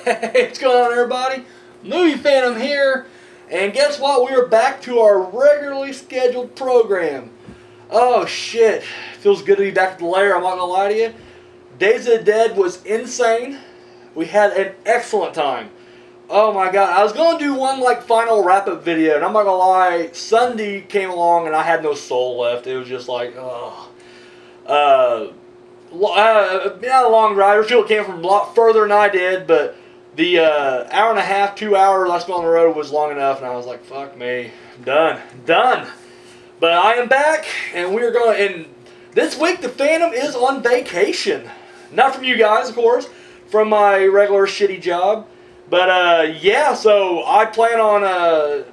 Hey, what's going on, everybody? Movie Phantom here, and guess what? We are back to our regularly scheduled program. Oh shit, feels good to be back at the lair. I'm not gonna lie to you. Days of the Dead was insane. We had an excellent time. Oh my god, I was gonna do one like final wrap-up video, and I'm not gonna lie. Sunday came along, and I had no soul left. It was just like, oh. Not a long ride. Sure, it came from a lot further than I did, but the hour and a half, 2 hours I spent on the road was long enough, and I was like, fuck me, done. But I am back, and we're going, and this week the Phantom is on vacation. Not from you guys, of course, from my regular shitty job. But yeah, so I plan on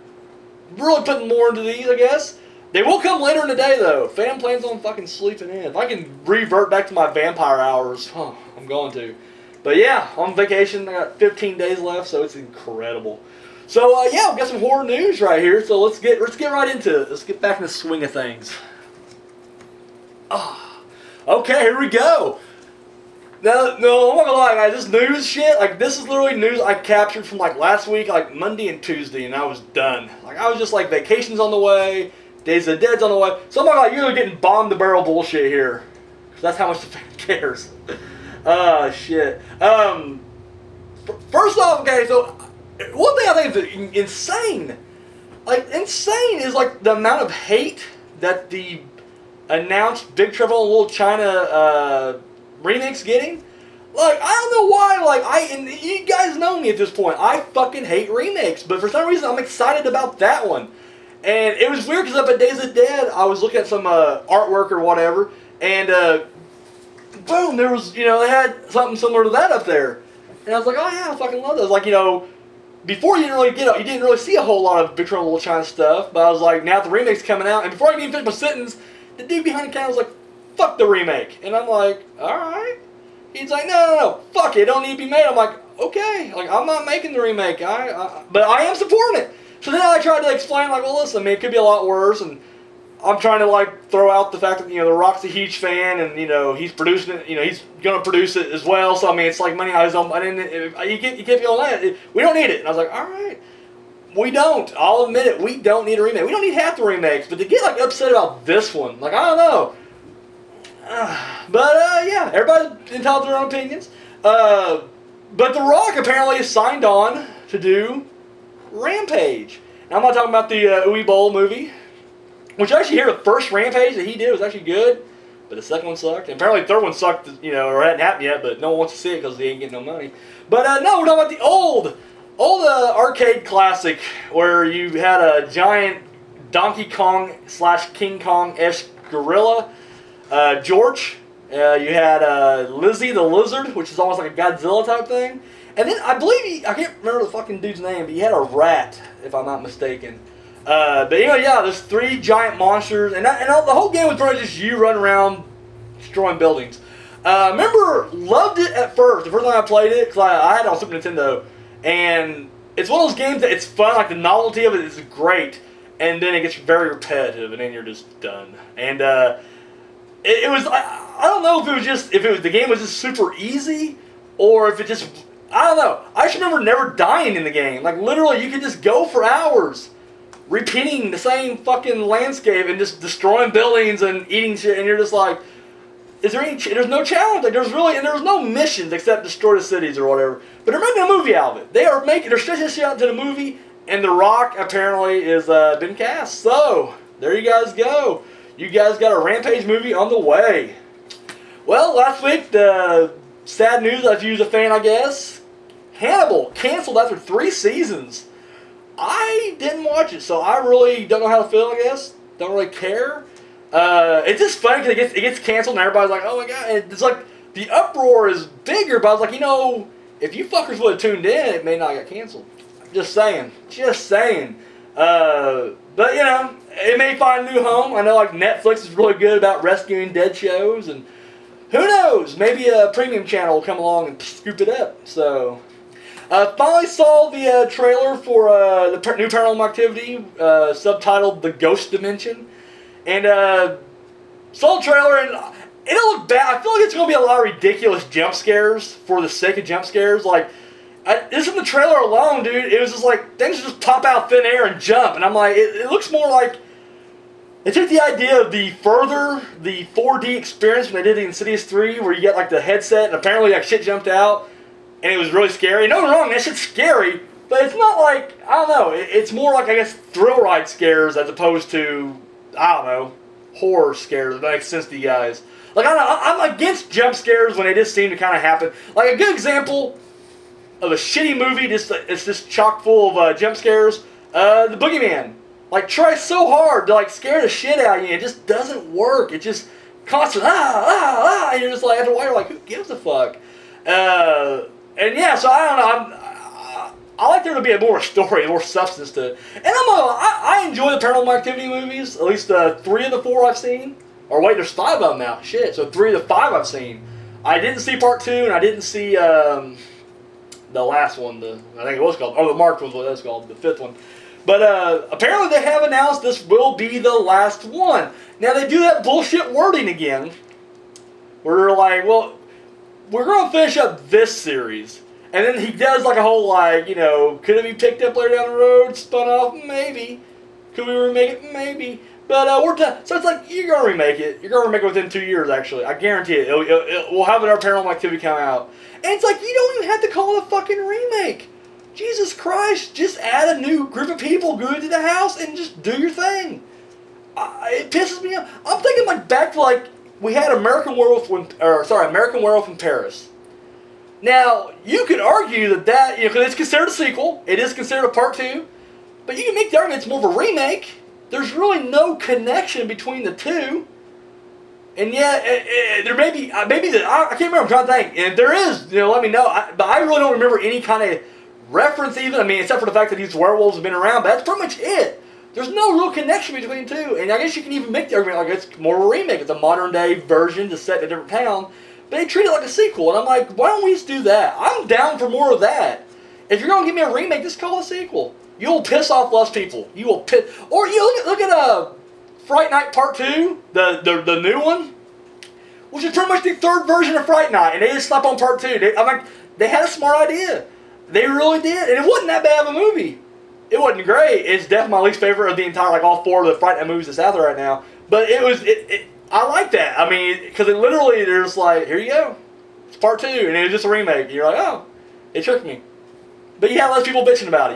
really putting more into these, I guess. They will come later in the day, though. Phantom plans on fucking sleeping in. If I can revert back to my vampire hours, I'm going to. But yeah, on vacation. I got 15 days left, so it's incredible. So yeah, we've got some horror news right here. So let's get right into it. Let's get back in the swing of things. Okay, here we go. No, I'm not gonna lie, guys. This news shit, like, this is literally news I captured from like last week, like Monday and Tuesday, and I was done. Like, I was just like, vacation's on the way. Days of the Dead's on the way. So I'm not like, you're getting bomb the barrel bullshit here. Because that's how much the fan cares. Shit. First off, okay, so one thing I think is insane. Like, insane is like the amount of hate that the announced Big Trouble in Little China remake's getting. Like, I don't know why, like, and you guys know me at this point. I fucking hate remakes. But for some reason, I'm excited about that one. And it was weird because up at Days of the Dead, I was looking at some artwork or whatever, and boom, there was, they had something similar to that up there. And I was like, oh yeah, I fucking love this. Like, before you didn't really see a whole lot of Big Trouble in Little China stuff, but I was like, now the remake's coming out, and before I could even finish my sentence, the dude behind the counter was like, fuck the remake. And I'm like, alright. He's like, no, fuck it, it don't need to be made. I'm like, okay, like, I'm not making the remake, but I am supporting it. So then I tried to explain, like, well, listen, I mean, it could be a lot worse, and I'm trying to, like, throw out the fact that, The Rock's a huge fan, and, he's producing it, he's going to produce it as well, so, I mean, it's like money out of his own, you can't be on that. We don't need it. And I was like, all right, we don't. I'll admit it, we don't need a remake. We don't need half the remakes, but to get, like, upset about this one, like, I don't know. Yeah, everybody's entitled to their own opinions. But The Rock apparently is signed on to do Rampage. Now, I'm not talking about the Uwe Boll movie, which I actually hear the first Rampage that he did was actually good, but the second one sucked. And apparently the third one sucked, or hadn't happened yet, but no one wants to see it because they ain't getting no money. But no, we're talking about the old arcade classic where you had a giant Donkey Kong / King Kong-esque gorilla, George. You had Lizzie the Lizard, which is almost like a Godzilla type thing. And then I believe I can't remember the fucking dude's name, but he had a rat, if I'm not mistaken. But yeah, there's 3 giant monsters, and the whole game was pretty much just you running around destroying buildings. Loved it at first. The first time I played it, because I had it on Super Nintendo, and it's one of those games that it's fun, like the novelty of it is great, and then it gets very repetitive, and then you're just done. And it was, I don't know if the game was just super easy, or if it just, I don't know. I just remember never dying in the game. Like, literally, you could just go for hours repeating the same fucking landscape and just destroying buildings and eating shit, and you're just like, there's no challenge. Like, there's no missions except destroy the cities or whatever. But they're making a movie out of it. They're stretching shit out to the movie, and The Rock apparently is been cast. So, there you guys go. You guys got a Rampage movie on the way. Well, last week, the sad news, if you was a fan, I guess, Hannibal canceled after 3 seasons. I didn't watch it, so I really don't know how to feel, I guess. Don't really care. It's just funny because it gets canceled and everybody's like, oh my god. And it's like, the uproar is bigger, but I was like, if you fuckers would have tuned in, it may not get canceled. Just saying. But, it may find a new home. I know, like, Netflix is really good about rescuing dead shows, and who knows? Maybe a premium channel will come along and scoop it up. So, finally saw the trailer for the new Paranormal Activity, subtitled The Ghost Dimension. And saw the trailer, and it don't look bad. I feel like it's going to be a lot of ridiculous jump scares for the sake of jump scares. Like, Just from the trailer alone, dude, it was just like things just pop out of thin air and jump, and I'm like, it looks more like they took the idea of the 4D experience when they did the Insidious 3, where you get like the headset and apparently like shit jumped out, and it was really scary. No wrong, that shit's scary, but it's not like, I don't know, it's more like, I guess, thrill ride scares as opposed to, I don't know, horror scares. If that makes sense to you guys. Like, I don't know, I'm against jump scares when they just seem to kind of happen. Like, a good example of a shitty movie, it's just chock full of jump scares, The Boogeyman. Like, tries so hard to, like, scare the shit out of you, and it just doesn't work. It just constant, and you're just like, after a while, you're like, who gives a fuck? And yeah, so I don't know, I like there to be a more story, more substance to it. And I enjoy the Paranormal Activity movies, at least 3 of the 4 I've seen. Or wait, there's 5 of them now. Shit, so 3 of the 5 I've seen. I didn't see part 2, and I didn't see the last one. I think it was called, the Marked was what that's called, the 5th one. But apparently they have announced this will be the last one. Now they do that bullshit wording again, where they're like, well, we're going to finish up this series. And then he does like a whole like, you know, could it be picked up later down the road, spun off? Maybe. Could we remake it? Maybe. But we're done. So it's like, you're going to remake it. You're going to remake it within 2 years, actually. I guarantee it. We'll have our Paranormal Activity come out. And it's like, you don't even have to call it a fucking remake. Jesus Christ. Just add a new group of people, go into the house, and just do your thing. It pisses me off. I'm thinking like back to like, we had American Werewolf in Paris. Now, you could argue that, you know, because it's considered a sequel, it is considered a part 2, but you can make the argument it's more of a remake. There's really no connection between the two, and yet there may be, I can't remember, I'm trying to think, and if there is, you know, let me know, but I really don't remember any kind of reference even, I mean, except for the fact that these werewolves have been around, but that's pretty much it. There's no real connection between the two, and I guess you can even make the argument like it's more of a remake, it's a modern day version just set in a different town. But they treat it like a sequel, and I'm like, why don't we just do that? I'm down for more of that. If you're gonna give me a remake, just call it a sequel. You'll piss off less people. You will piss, or you look at Fright Night Part 2, the new one, which is pretty much the 3rd version of Fright Night, and they just slapped on Part 2. They had a smart idea. They really did, and it wasn't that bad of a movie. It wasn't great. It's definitely my least favorite of the entire, like all 4 of the Fright Night movies that's out there right now. But I like that. I mean, because it literally, they're just like, here you go. It's part 2, and it was just a remake. And you're like, oh, it tricked me. But you had less people bitching about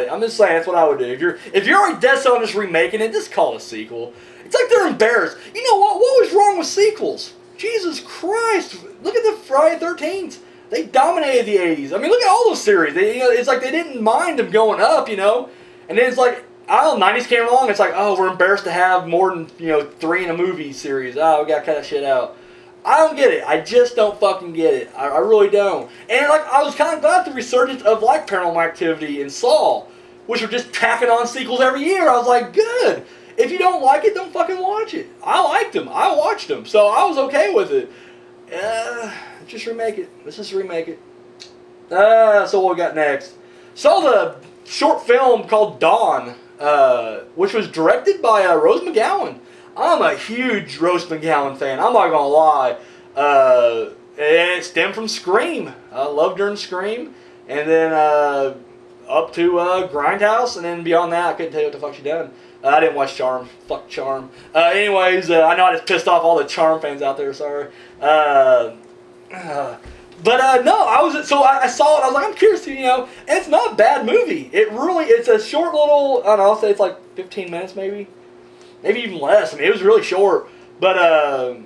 it. I'm just saying, that's what I would do. If you're already dead set on just remaking it, just call it a sequel. It's like they're embarrassed. You know what? What was wrong with sequels? Jesus Christ. Look at the Friday 13th. They dominated the 80s. I mean, look at all those series. It's like they didn't mind them going up, you know? And then it's like, I don't know, 90s came along, it's like, oh, we're embarrassed to have more than, 3 in a movie series. Oh, we gotta cut that shit out. I don't get it. I just don't fucking get it. I really don't. And like, I was kind of glad the resurgence of like Paranormal Activity and Saw, which were just tacking on sequels every year. I was like, good. If you don't like it, don't fucking watch it. I liked them. I watched them. So I was okay with it. Just remake it. Let's just remake it. So what we got next? Saw the short film called Dawn, which was directed by Rose McGowan. I'm a huge Rose McGowan fan. I'm not gonna lie. And it stemmed from Scream. I loved her in Scream, and then up to Grindhouse, and then beyond that, I couldn't tell you what the fuck she done. I didn't watch Charm. Fuck Charm. Anyways, I know I just pissed off all the Charm fans out there. Sorry. But no, I saw it, I was like, I'm curious to, and it's not a bad movie. It's a short little, I don't know, I'll say it's like 15 minutes maybe even less. I mean, it was really short, but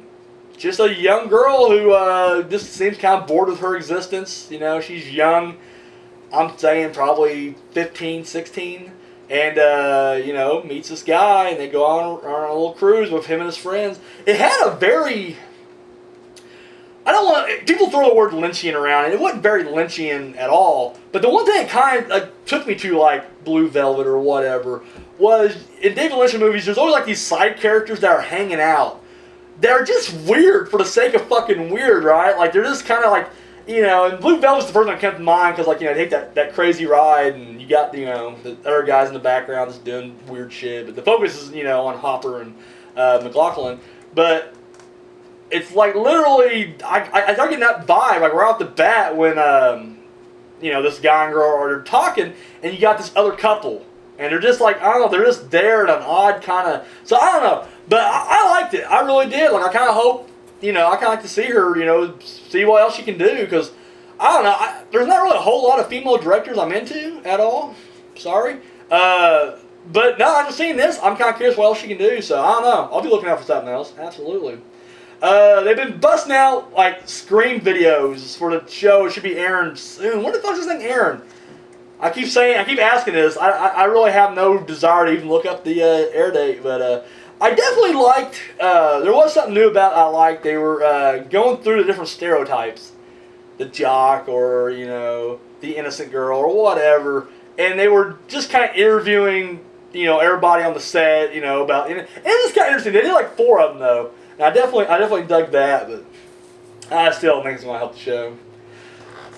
just a young girl who just seems kind of bored with her existence. She's young, I'm saying probably 15, 16, and meets this guy, and they go on a little cruise with him and his friends. It had a very, people throw the word Lynchian around, and it wasn't very Lynchian at all. But the one thing that kind of took me to like Blue Velvet or whatever was, in David Lynch movies, there's always like these side characters that are hanging out. They're just weird for the sake of fucking weird, right? Like they're just kind of like, and Blue Velvet's the first one that came to mind because they take that crazy ride, and you got the other guys in the background just doing weird shit. But the focus is on Hopper and McLaughlin. But it's like literally, I start getting that vibe like right off the bat when this guy and girl are talking, and you got this other couple, and they're just like, I don't know, they're just there at an odd kind of. So I don't know, but I liked it. I really did. Like I kind of hope, I kind of like to see her, see what else she can do, because I don't know. There's not really a whole lot of female directors I'm into at all. Sorry. But no, I've just seen this. I'm kind of curious what else she can do, so I don't know. I'll be looking out for something else. Absolutely. They've been busting out like Scream videos for the show. It should be airing soon. When the fuck is this thing airing? I keep asking this. I really have no desire to even look up the air date, but I definitely liked. There was something new about I liked. They were going through the different stereotypes, the jock or the innocent girl or whatever, and they were just kind of interviewing everybody on the set about. And it was kind of interesting. They did like 4 of them though. And I definitely dug that, but I still think it's going to help the show.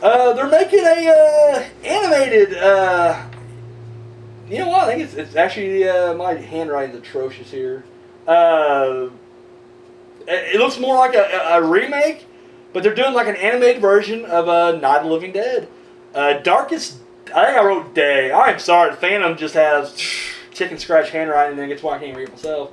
They're making a animated. You know what? I think it's actually my handwriting's atrocious here. It looks more like a remake, but they're doing like an animated version of Night of the Living Dead. Darkest. I think I wrote Day. I'm sorry. The Phantom just has chicken scratch handwriting, and that's why I can't read it myself.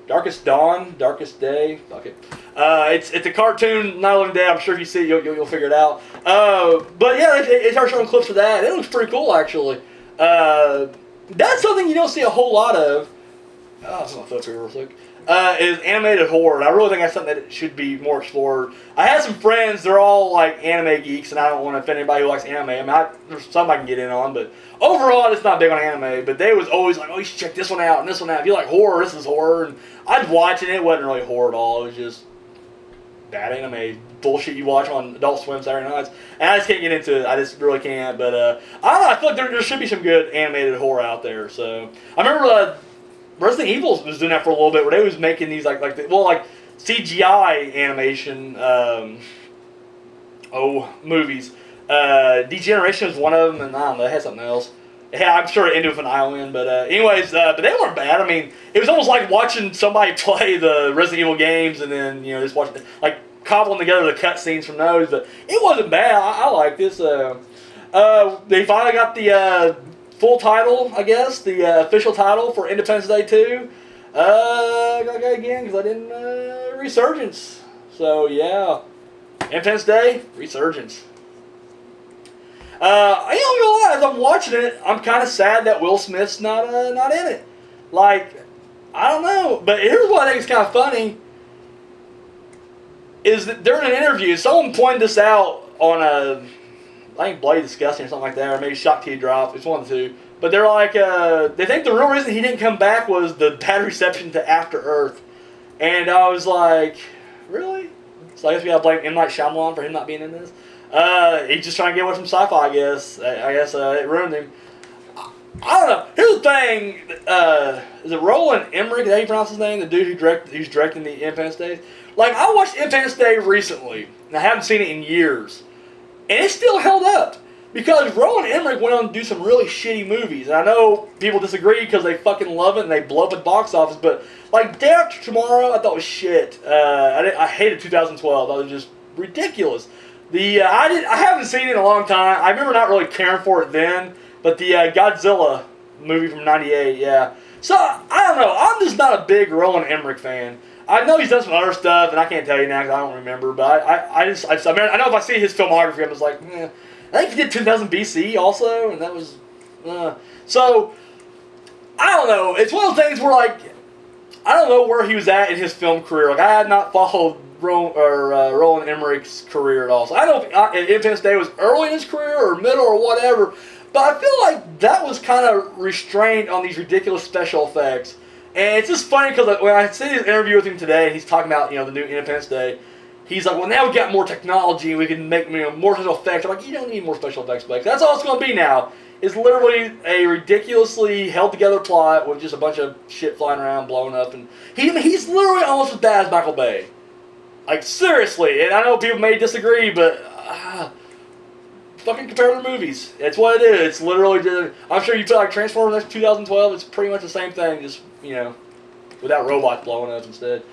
Darkest Dawn, Darkest Day, fuck it. It's a cartoon, Night of the Living Dead. I'm sure if you see it, you'll figure it out. But yeah, they start showing clips of that. It looks pretty cool, actually. That's something you don't see a whole lot of. Oh, I'm gonna flip here real quick. Is animated horror. I really think that's something that should be more explored. I had some friends, they're all like anime geeks, and I don't want to offend anybody who likes anime. I mean, there's some I can get in on, but overall, it's not big on anime. But they was always like, oh, you should check this one out and this one out. If you like horror, this is horror. And I'd watch it, and it wasn't really horror at all. It was just bad anime bullshit you watch on Adult Swim Saturday nights. And I just can't get into it. I just really can't. But I don't know. I feel like there should be some good animated horror out there. So I remember Resident Evil was doing that for a little bit, where they was making these like CGI animation movies. Degeneration was one of them, and I don't know, they had something else. Yeah, I'm sure it ended with an ION, but anyways, but they weren't bad. I mean, it was almost like watching somebody play the Resident Evil games, and then just watching like cobbling together the cutscenes from those. But it wasn't bad. I like this. They finally got the full title, I guess, the official title for Independence Day 2. I got it again because I didn't Resurgence. So yeah, Independence Day, Resurgence. I ain't gonna lie, as I'm watching it, I'm kind of sad that Will Smith's not in it. Like, I don't know, but here's what I think is kind of funny. Is that during an interview, someone pointed this out on I think Bloody Disgusting or something like that, or maybe Shock T Drop. It's one of the two. But they're like, they think the real reason he didn't come back was the bad reception to After Earth. And I was like, really? So I guess we gotta blame M. Night Shyamalan for him not being in this. He's just trying to get away from sci-fi, I guess. I guess it ruined him. I don't know. Here's the thing. Is it Roland Emmerich? Is that how you pronounce his name? The dude who's directing the Independence Day? Like, I watched Independence Day recently, and I haven't seen it in years. And it still held up. Because Roland Emmerich went on to do some really shitty movies. And I know people disagree because they fucking love it and they blow up at the box office. But, like, Day After Tomorrow, I thought was shit. I hated 2012. I thought it was just ridiculous. I haven't seen it in a long time. I remember not really caring for it then. But the Godzilla movie from '98, yeah. So, I don't know. I'm just not a big Roland Emmerich fan. I know he's done some other stuff, and I can't tell you now because I don't remember. But I know if I see his filmography, I'm just like, eh. I think he did 2000 BC also, and that was... So, I don't know. It's one of those things where, like, I don't know where he was at in his film career. Like, I had not followed Roland Emmerich's career at all. So, I don't know if Independence Day was early in his career or middle or whatever, but I feel like that was kind of restrained on these ridiculous special effects. And it's just funny because when I see this interview with him today, and he's talking about, the new Independence Day, he's like, well, now we've got more technology, we can make more special effects. I'm like, you don't need more special effects, Blake. That's all it's going to be now. It's literally a ridiculously held-together plot with just a bunch of shit flying around, blowing up. And he's literally almost as bad as Michael Bay. Like, seriously. And I know people may disagree, but fucking compare the movies. It's what it is. It's literally just... I'm sure you feel like Transformers 2012, it's pretty much the same thing, just, without robots blowing up instead.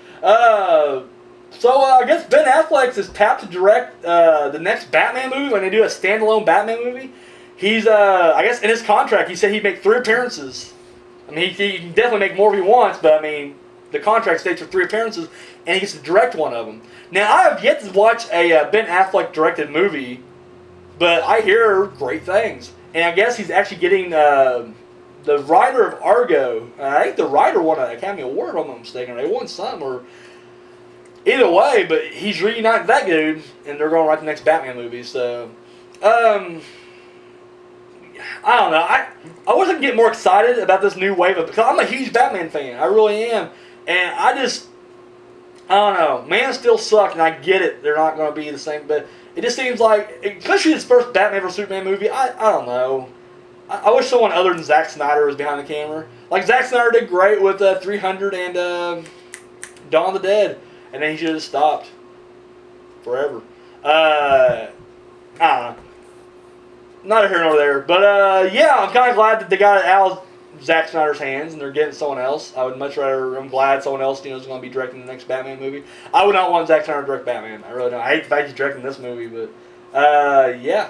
So I guess Ben Affleck is tapped to direct the next Batman movie when they do a standalone Batman movie. He's I guess in his contract he said he'd make 3 appearances. I mean he can definitely make more if he wants, but I mean the contract states for 3 appearances, and he gets to direct one of them. Now I have yet to watch a Ben Affleck directed movie, but I hear great things, and I guess he's actually getting the writer of Argo. I think the writer won an Academy Award, if I'm not mistaken. They won some or. Either way, but he's reunited that dude, and they're going to write the next Batman movie. So, I don't know. I wasn't getting more excited about this new wave of because I'm a huge Batman fan. I really am, and I don't know. Man of Steel sucked, and I get it. They're not going to be the same, but it just seems like, especially this first Batman vs Superman movie. I don't know. I wish someone other than Zack Snyder was behind the camera. Like Zack Snyder did great with 300 and Dawn of the Dead. And then he should have stopped forever. I don't know. Not here nor there. But, yeah, I'm kind of glad that they got it out of Zack Snyder's hands and they're getting someone else. I would much rather, I'm glad someone else is going to be directing the next Batman movie. I would not want Zack Snyder to direct Batman. I really don't. I hate the fact he's directing this movie, but, yeah.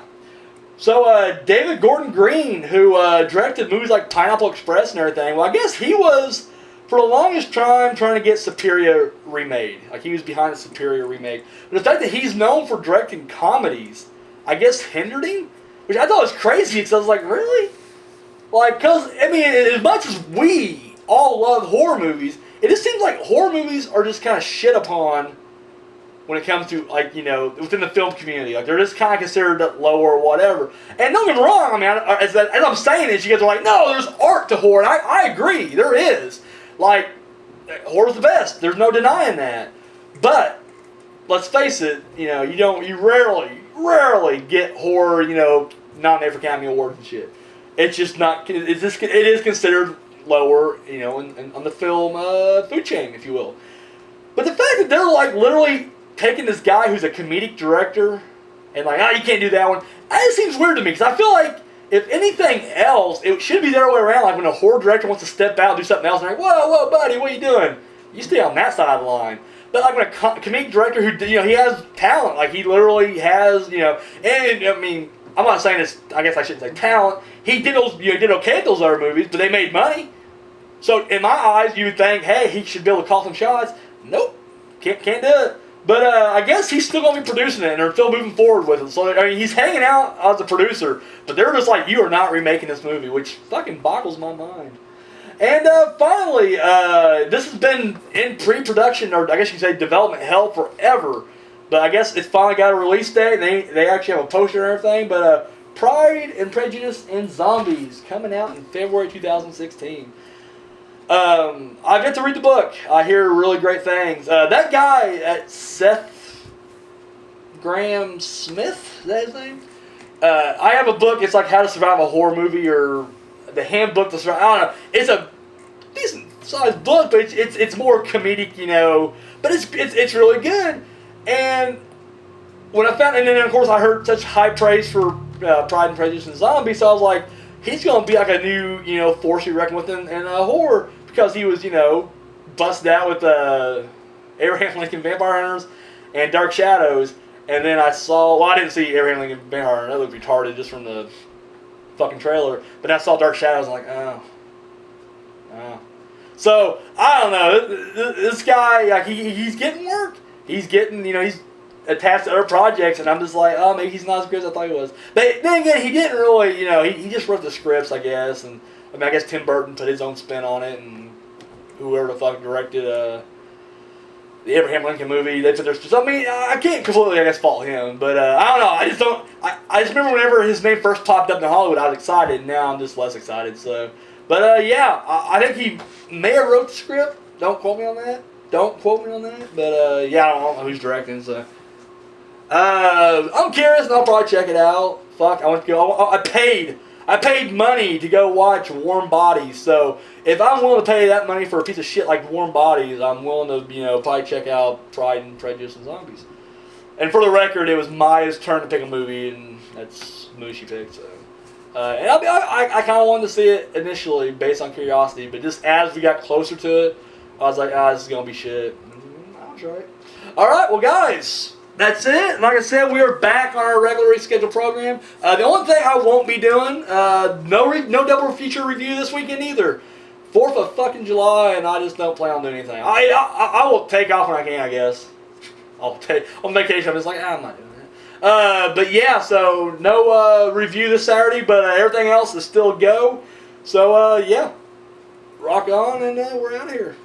So, David Gordon Green, who directed movies like Pineapple Express and everything, well, I guess he was... for the longest time trying to get Superior remade. Like, he was behind the Superior remake. But the fact that he's known for directing comedies, I guess, hindered him? Which I thought was crazy, because I was like, really? Like, because, I mean, as much as we all love horror movies, it just seems like horror movies are just kind of shit upon when it comes to, like, you know, within the film community. Like, they're just kind of considered lower or whatever. And don't get me wrong, I mean, as I'm saying this, you guys are like, no, there's art to horror. And I agree, there is. Like, horror's the best. There's no denying that. But let's face it, you rarely get horror, nominated for Academy Awards and shit. It's just not. It is considered lower, on the film food chain, if you will. But the fact that they're like literally taking this guy who's a comedic director and like, you can't do that one. That seems weird to me because I feel like. If anything else, it should be the other way around. Like when a horror director wants to step out and do something else, and they're like, whoa, buddy, what are you doing? You stay on that side of the line. But like when a comedic director who, he has talent. Like he literally has, and I mean, I'm not saying this, I guess I shouldn't say talent. He did those, did okay at those other movies, but they made money. So in my eyes, you would think, hey, he should be able to call some shots. Nope, can't do it. But I guess he's still going to be producing it, and they're still moving forward with it. So, I mean, he's hanging out as a producer, but they're just like, you are not remaking this movie, which fucking boggles my mind. And finally, this has been in pre-production, or I guess you could say development hell forever. But I guess it's finally got a release date, and they actually have a poster and everything. But Pride and Prejudice and Zombies, coming out in February 2016. I've yet to read the book. I hear really great things. That guy, Seth GrahameSmith, is that his name? I have a book. It's like How to Survive a Horror Movie, or the Handbook to Survive. I don't know. It's a decent sized book, but it's more comedic, But it's really good. And when I found, and then of course I heard such high praise for Pride and Prejudice and Zombies, so I was like, he's gonna be like a new, force you reckon with in horror. Because he was, busted out with Abraham Lincoln Vampire Hunters and Dark Shadows. And then I didn't see Abraham Lincoln Vampire Hunters. That looked retarded just from the fucking trailer. But I saw Dark Shadows and I'm like, oh. So, I don't know. This guy, like, he's getting work. He's getting, he's attached to other projects. And I'm just like, oh, maybe he's not as good as I thought he was. But then again, he didn't really, he just wrote the scripts, I guess. And I mean, I guess Tim Burton put his own spin on it, and whoever the fuck directed the Abraham Lincoln movie, they put their. So I mean, I can't completely, I guess, fault him, but I don't know. I just don't. I just remember whenever his name first popped up in Hollywood, I was excited. And now I'm just less excited. So, but yeah, I think he may have wrote the script. Don't quote me on that. But yeah, I don't know who's directing. So, I'm curious, and I'll probably check it out. Fuck, I want to go. I paid money to go watch Warm Bodies, so if I'm willing to pay that money for a piece of shit like Warm Bodies, I'm willing to, probably check out Pride and Prejudice and Zombies. And for the record, it was Maya's turn to pick a movie, and that's the movie she picked, so. And I kind of wanted to see it initially based on curiosity, but just as we got closer to it, I was like, this is going to be shit. I was right. All right, well, guys, that's it. Like I said, we are back on our regularly scheduled program. The only thing I won't be doing, no double feature review this weekend either. 4th of fucking July, and I just don't plan on doing anything. I will take off when I can, I guess. I'll take on vacation. I'm just like, I'm not doing that. But yeah, so no review this Saturday, but everything else is still go. So yeah, rock on, and we're out of here.